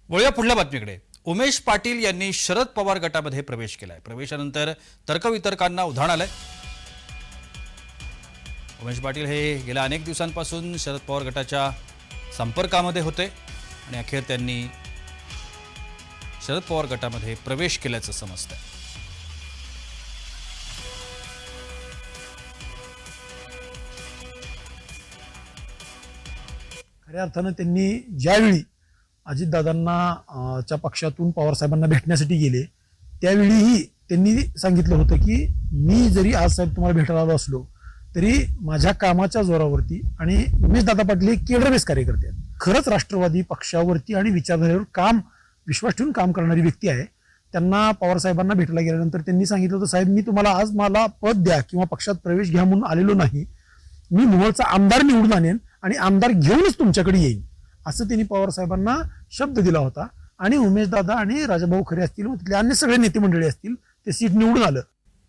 वळूया पुढल्या बातमीकडे। उमेश पाटील यांनी शरद पवार गटामध्ये प्रवेश केलाय। प्रवेशानंतर तर्कवितर्कांना उधाण आलंय। उमेश पाटील हे गेल्या अनेक दिवसांपासून शरद पवार गटाच्या संपर्कामध्ये होते आणि अखेर त्यांनी शरद पवार गटामध्ये प्रवेश केल्याचं समजतंय। खऱ्या अर्थानं त्यांनी ज्यावेळी अजितदादांना च्या पक्षातून पवार साहेबांना भेटण्यासाठी गेले त्यावेळीही त्यांनी सांगितलं होतं की मी जरी आज साहेब तुम्हाला भेटायला आलो असलो तरी माझ्या कामाच्या जोरावरती आणि उमेश दादा पाटील हे केंद्रबेस कार्यकर्ते आहेत। खरंच राष्ट्रवादी पक्षावरती आणि विचारधारेवर विश्वास ठेवून काम करणारी व्यक्ती आहे। त्यांना पवार साहेबांना भेटायला गेल्यानंतर त्यांनी सांगितलं होतं साहेब मी तुम्हाला आज मला पद द्या किंवा पक्षात प्रवेश घ्या म्हणून आलेलो नाही, मी मोहोळचा आमदार निवडून आणेन आणि आमदार घेऊनच तुमच्याकडे येईन असं त्यांनी पवार साहेबांना शब्द दिला होता। आणि उमेश दादा आणि राजाभाऊ खरे असतील तिथले अन्य सगळे नेते मंडळी असतील ते सीट निवडून आलं।